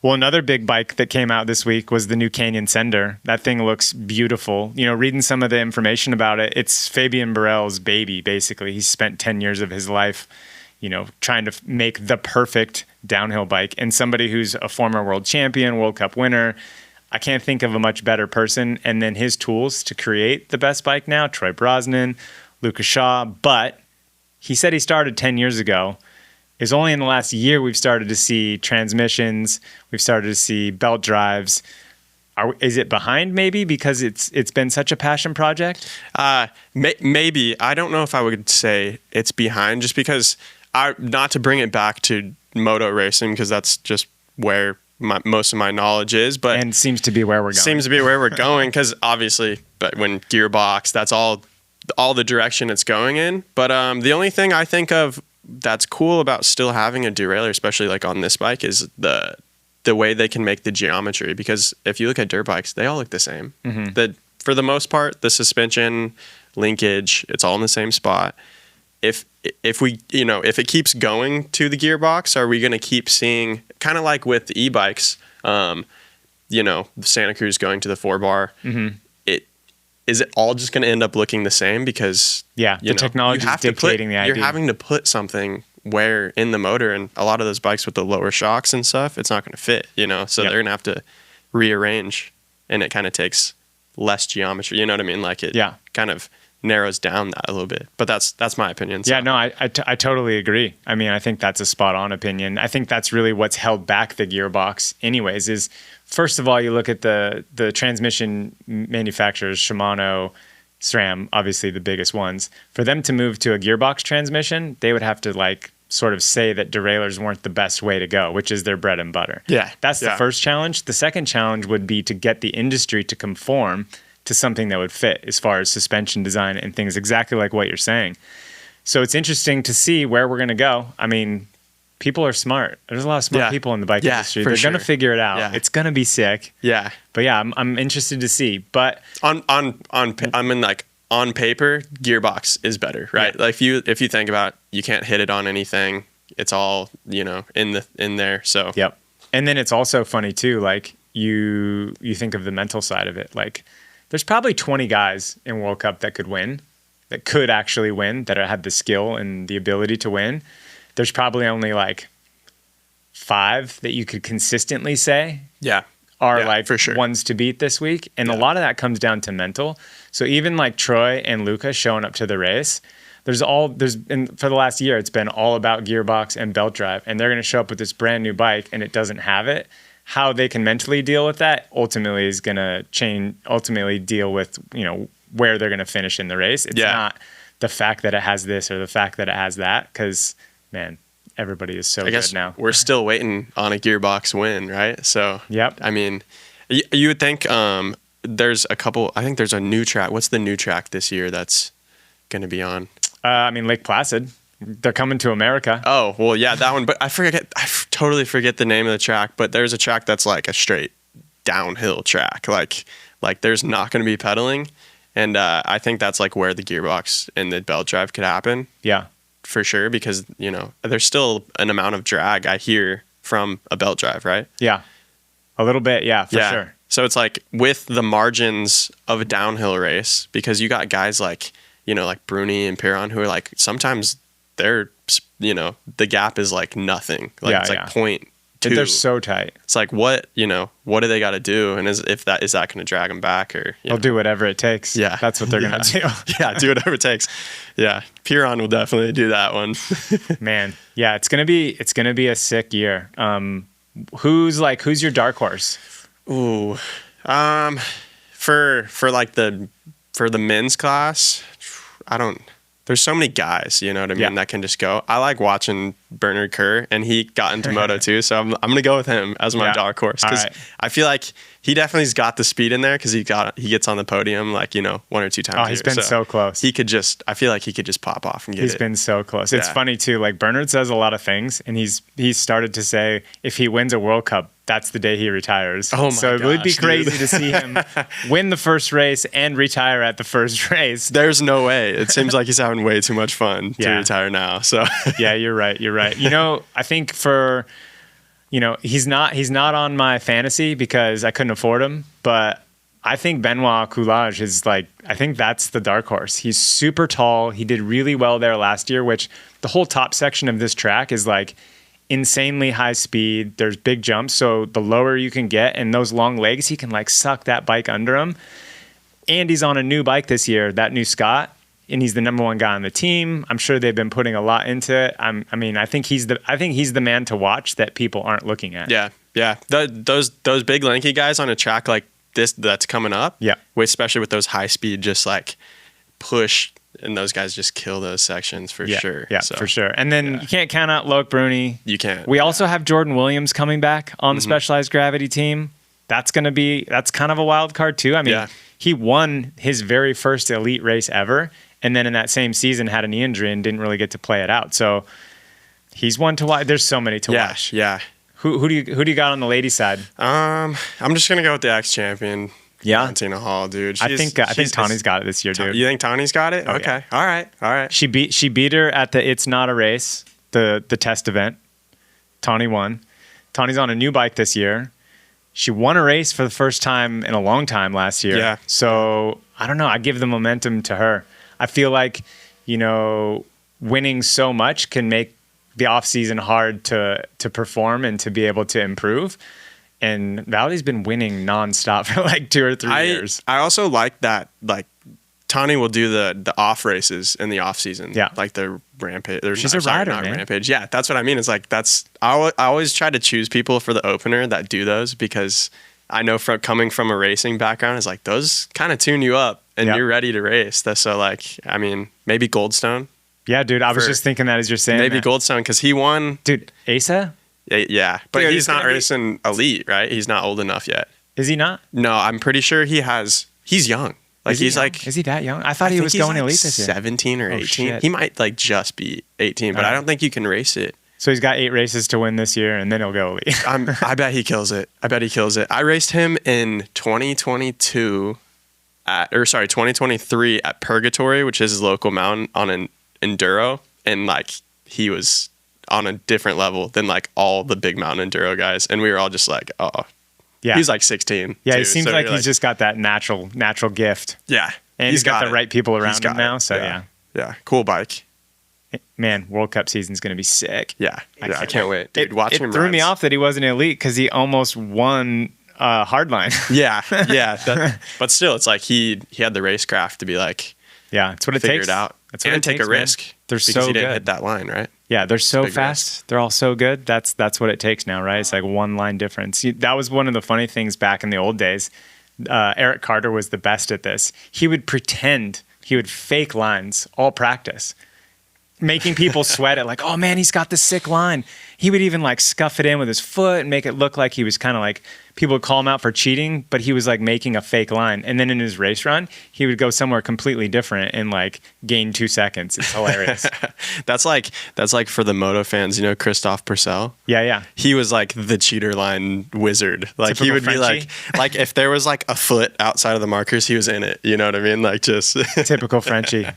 Well, another big bike that came out this week was the new Canyon Sender. That thing looks beautiful. You know, reading some of the information about it, it's Fabian Burrell's baby, basically. He spent 10 years of his life, you know, trying to make the perfect downhill bike. And somebody who's a former world champion, World Cup winner, I can't think of a much better person. And then his tools to create the best bike now, Troy Brosnan, Lucas Shaw. But he said he started 10 years ago. It's only in the last year we've started to see transmissions. We've started to see belt drives. Is it behind maybe because it's been such a passion project? Maybe. I don't know if I would say it's behind, just because not to bring it back to moto racing, because that's just where most of my knowledge is, but and seems to be where we're going. Seems to be where we're going, because obviously, but when gearbox, that's all the direction it's going in. But the only thing I think of that's cool about still having a derailleur, especially like on this bike, is the way they can make the geometry. Because if you look at dirt bikes, they all look the same. Mm-hmm. For the most part, the suspension, linkage, it's all in the same spot. If it keeps going to the gearbox, are we going to keep seeing, kind of like with the e-bikes, the Santa Cruz going to the 4-bar? Mm-hmm. Is it all just going to end up looking the same? Because the technology is dictating the idea. You're having to put something where in the motor, and a lot of those bikes with the lower shocks and stuff, it's not going to fit. So they're going to have to rearrange, and it kind of takes less geometry. You know what I mean? Like it kind of narrows down that a little bit. But that's my opinion. So. Yeah, no, I totally agree. I mean, I think that's a spot on opinion. I think that's really what's held back the gearbox anyways, is first of all, you look at the transmission manufacturers, Shimano, SRAM, obviously the biggest ones. For them to move to a gearbox transmission, they would have to sort of say that derailleurs weren't the best way to go, which is their bread and butter. Yeah. That's the first challenge. The second challenge would be to get the industry to conform to something that would fit as far as suspension design and things exactly like what you're saying. So it's interesting to see where we're going to go. I mean, people are smart. There's a lot of smart people in the bike industry. They're going to figure it out. Yeah. It's going to be sick. Yeah. But yeah, I'm interested to see. But on paper, gearbox is better, right? Yeah. Like if you think about it, you can't hit it on anything. It's all, in there. So yep. And then it's also funny too, like you think of the mental side of it. Like there's probably 20 guys in World Cup that could actually win, that had the skill and the ability to win. There's probably only 5 that you could consistently say are for sure ones to beat this week. And a lot of that comes down to mental. So even like Troy and Luca showing up to the race, for the last year, it's been all about gearbox and belt drive. And they're going to show up with this brand new bike and it doesn't have it. How they can mentally deal with that ultimately is going to deal with, where they're going to finish in the race. It's not the fact that it has this or the fact that it has that, because, man, everybody is so good now. We're still waiting on a gearbox win, right? So, yep. I mean, you would think there's a couple, I think there's a new track. What's the new track this year that's going to be on? Lake Placid. They're coming to America. Oh, well, yeah, that one. But I totally forget the name of the track. But there's a track that's like a straight downhill track. Like there's not going to be pedaling. And I think that's like where the gearbox and the belt drive could happen. Yeah. For sure. Because, there's still an amount of drag I hear from a belt drive, right? Yeah. A little bit. Yeah, for sure. So it's like with the margins of a downhill race, because you got guys like, like Bruni and Piron who are like, sometimes they're, the gap is like nothing. It's like 0.2. They're so tight. It's like, what do they got to do? And is that going to drag them back, or they'll do whatever it takes. Yeah. That's what they're going to do. Yeah. Do whatever it takes. Yeah. Piron will definitely do that one. Man. Yeah. It's going to be a sick year. Who's your dark horse? Ooh, for the men's class, there's so many guys, you know what I mean, that can just go. I like watching Bernard Kerr, and he got into Moto too, so I'm going to go with him as my dark horse, because I feel like he definitely's got the speed in there, because he gets on the podium 1 or 2 times. Oh, he's been so close. I feel like he could just pop off and get it. He's been so close. It's funny too, like Bernard says a lot of things, and he's started to say if he wins a World Cup, that's the day he retires. Oh my So it would be crazy to see him win the first race and retire at the first race. There's no way. It seems like he's having way too much fun to retire now. So yeah, you're right. I think for he's not on my fantasy because I couldn't afford him, but I think Benoit Coulage is like, I think that's the dark horse. He's super tall. He did really well there last year, which the whole top section of this track is like insanely high speed. There's big jumps. So the lower you can get and those long legs, he can like suck that bike under him. And he's on a new bike this year, that new Scott, and he's the number one guy on the team. I'm sure they've been putting a lot into it. I think he's the man to watch that people aren't looking at. Yeah. Those big lanky guys on a track like this that's coming up. Yeah. Especially with those high speed, just like push, and those guys just kill those sections for sure. Yeah, so, for sure. And then you can't count out Loic Bruni. You can't. We also have Jordan Williams coming back on the Specialized Gravity team. That's kind of a wild card too. I mean, he won his very first elite race ever, and then in that same season had a knee injury and didn't really get to play it out. So he's one to watch. There's so many to watch. Yeah. Who do you got on the ladies' side? I'm just gonna go with the ex-champion. Yeah, Valentina Hall, dude. I think Tawny's got it this year, dude. You think Tawny's got it? Okay. Yeah. All right. She beat her at the It's Not a Race, the test event. Tawny won. Tawny's on a new bike this year. She won a race for the first time in a long time last year. Yeah. So I don't know. I give the momentum to her. I feel like, winning so much can make the off season hard to perform and to be able to improve. And Valley's been winning nonstop for like 2 or 3 years. I also like that, like, Tawny will do the off races in the off season. Yeah. Like the Rampage. She's a rider, man. Rampage. Yeah, that's what I mean. It's like, I always try to choose people for the opener that do those, because I know from coming from a racing background, it's like those kind of tune you up and you're ready to race. So like, I mean, maybe Goldstone. Yeah, dude. I was just thinking that as you're saying maybe that. Goldstone, because he won. Dude, Asa? Yeah, but Dude, he's not racing elite, right? He's not old enough yet. Is he not? No, I'm pretty sure he's young. Like is he he's young? like, is he that young? I thought he was going like elite this year. 17 or 18. Shit. He might like just be 18, but I don't think you can race it. So he's got 8 races to win this year, and then he'll go elite. I bet he kills it. I raced him in 2023 at Purgatory, which is his local mountain on an enduro, and like he was on a different level than like all the big mountain enduro guys, and we were all just like, oh, yeah. He's like 16. Yeah, too, it seems so like he's just got that natural gift. Yeah, and he's got the right people around him now. So yeah, cool bike. Man, World Cup season's gonna be sick. Yeah, I can't wait, dude. Watching him threw me off that he wasn't elite because he almost won hardline. Yeah. But still, it's like he had the racecraft to be like, yeah, it's what it figure takes. it out. That's what and it take takes, a risk. Man. They're because so he didn't good. hit that line, right? Yeah, they're so big fast. risk. They're all so good. That's what it takes now, right? It's like one line difference. That was one of the funny things back in the old days. Eric Carter was the best at this. He would fake lines all practice, making people sweat at like, oh man, he's got the sick line. He would even like scuff it in with his foot and make it look like he was kind of like, people would call him out for cheating, but he was like making a fake line. And then in his race run, he would go somewhere completely different and like gain 2 seconds. It's hilarious. That's like for the moto fans, Christophe Purcell. Yeah. He was like the cheater line wizard. Like Typical he would Frenchie. be like if there was like a foot outside of the markers, he was in it. You know what I mean? Like just Typical Frenchie.